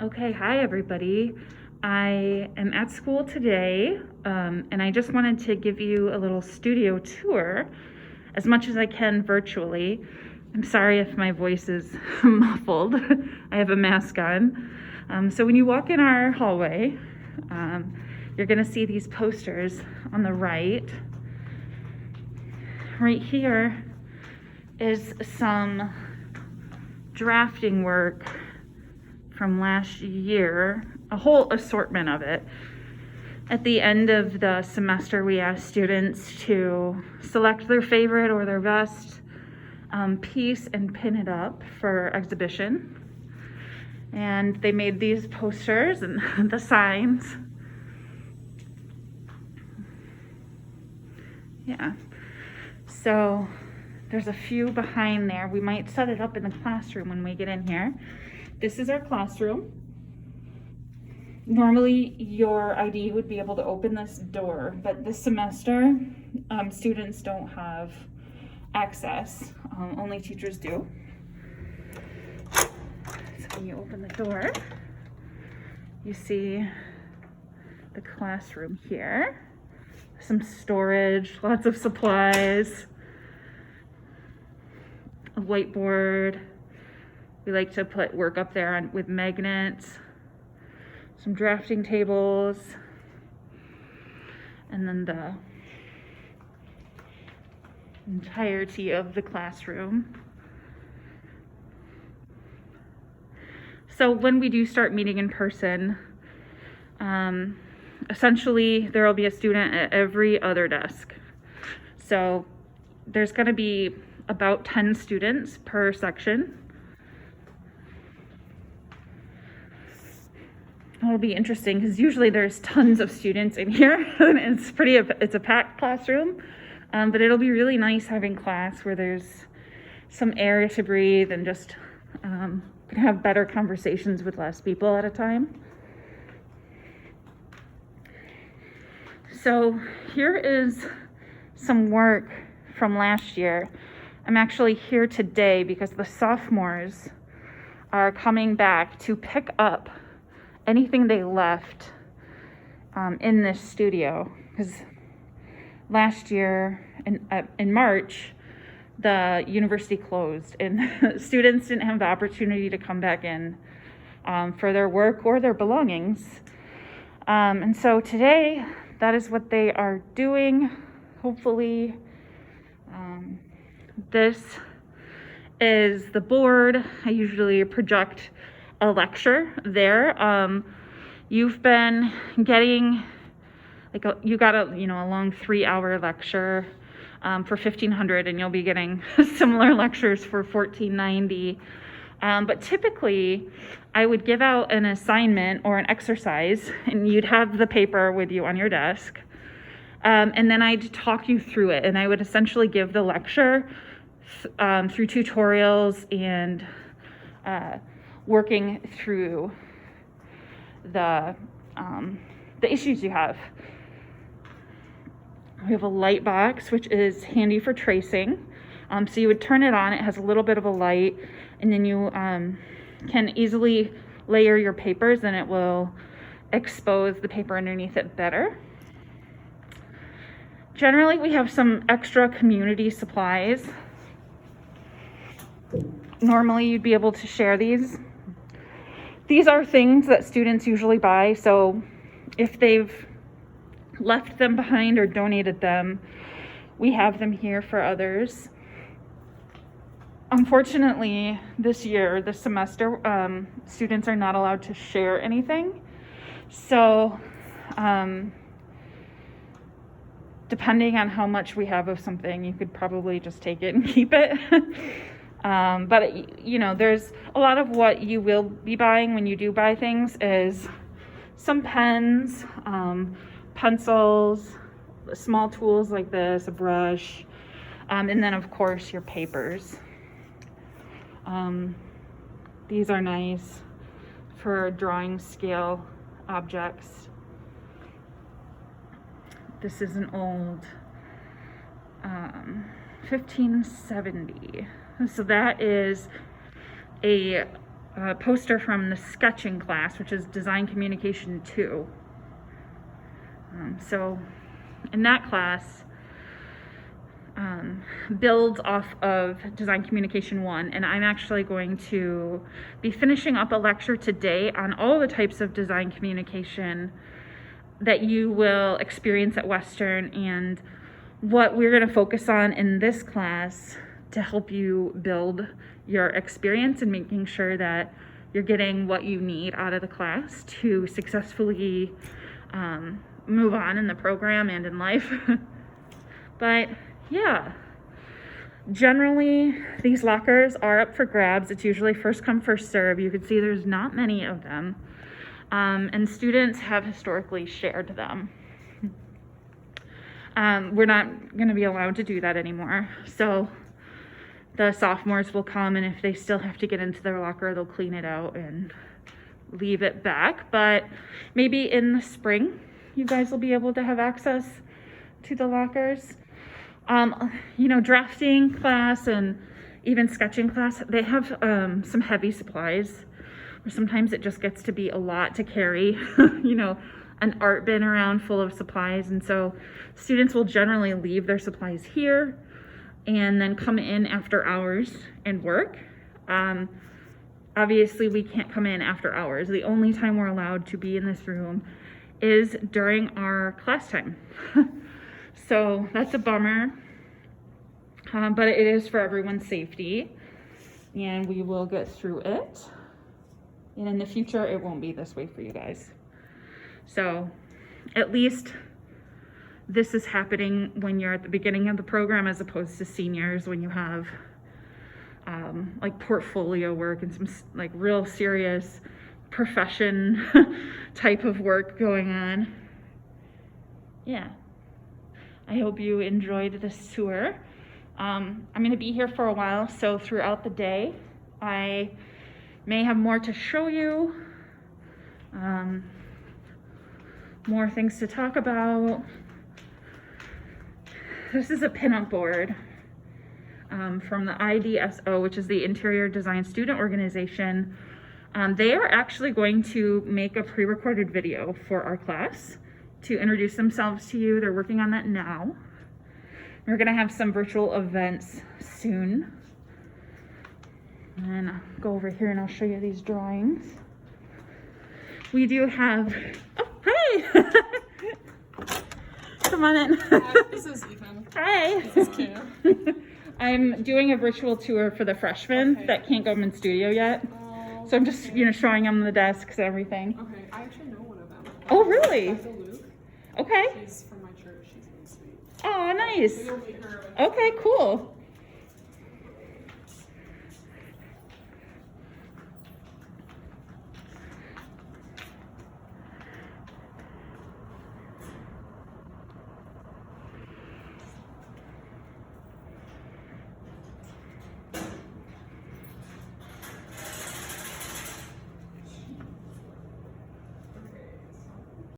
Okay, hi everybody. I am at school today, and I just wanted to give you a little studio tour as much as I can virtually. I'm sorry if my voice is muffled. I have a mask on. So when you walk in our hallway, you're gonna see these posters on the right. Right here is some drafting work from last year, a whole assortment of it. At the end of the semester, we asked students to select their favorite or their best piece and pin it up for exhibition. And they made these posters and the signs. Yeah. So there's a few behind there. We might set it up in the classroom when we get in here. This is our classroom. Normally your ID would be able to open this door, but this semester students don't have access. Only teachers do. So when you open the door, you see the classroom here. Some storage, lots of supplies, a whiteboard. We like to put work up there with magnets, some drafting tables, and then the entirety of the classroom. So when we do start meeting in person, essentially there will be a student at every other desk. So there's going to be about 10 students per section. It'll be interesting because usually there's tons of students in here and it's a packed classroom, but it'll be really nice having class where there's some air to breathe and just can have better conversations with less people at a time. So here is some work from last year. I'm actually here today because the sophomores are coming back to pick up anything they left in this studio, because last year in March the university closed and students didn't have the opportunity to come back in for their work or their belongings, and so today that is what they are doing. Hopefully this is the board. I usually project a lecture there. You've been getting you got a long 3-hour lecture for $1,500, and you'll be getting similar lectures for $1,490. But typically I would give out an assignment or an exercise, and you'd have the paper with you on your desk, and then I'd talk you through it, and I would essentially give the lecture through tutorials and working through the issues you have. We have a light box, which is handy for tracing. So you would turn it on. It has a little bit of a light, and then you can easily layer your papers, and it will expose the paper underneath it better. Generally, we have some extra community supplies. Normally, you'd be able to share these. These are things that students usually buy, so if they've left them behind or donated them, we have them here for others. Unfortunately, this semester, students are not allowed to share anything. So, depending on how much we have of something, you could probably just take it and keep it. But there's a lot of what you will be buying when you do buy things is some pens, pencils, small tools like this, a brush, and then of course your papers. These are nice for drawing scale objects. This is an old 1570. So that is a poster from the sketching class, which is Design Communication 2. So in that class, builds off of Design Communication 1, and I'm actually going to be finishing up a lecture today on all the types of design communication that you will experience at Western, and what we're going to focus on in this class to help you build your experience and making sure that you're getting what you need out of the class to successfully move on in the program and in life. But yeah, generally these lockers are up for grabs. It's usually first come, first serve. You can see there's not many of them, and students have historically shared them. We're not going to be allowed to do that anymore. So the sophomores will come, and if they still have to get into their locker, they'll clean it out and leave it back. But maybe in the spring, you guys will be able to have access to the lockers. Drafting class and even sketching class, they have some heavy supplies, or sometimes it just gets to be a lot to carry, an art bin around full of supplies. And so students will generally leave their supplies here and then come in after hours and work. Obviously, we can't come in after hours. The only time we're allowed to be in this room is during our class time. So that's a bummer, but it is for everyone's safety, and we will get through it. And in the future, it won't be this way for you guys. So at least this is happening when you're at the beginning of the program, as opposed to seniors when you have like portfolio work and some like real serious profession type of work going on. Yeah, I hope you enjoyed this tour. I'm going to be here for a while, so throughout the day I may have more to show you, more things to talk about. This is a pinup board from the IDSO, which is the Interior Design Student Organization. They are actually going to make a pre-recorded video for our class to introduce themselves to you. They're working on that now. We're going to have some virtual events soon. And I'll go over here and I'll show you these drawings. We do have, oh, hey! Come on in. Hi, this is Ethan. Hi. This is Kim. I'm doing a virtual tour for the freshmen that can't come in studio yet. Oh, So I'm just, showing them the desks and everything. okay, I actually know one of them. Oh, really? Dr. Luke. Okay. She's from my church. She's really sweet. Oh, nice. You'll meet her. Okay, cool.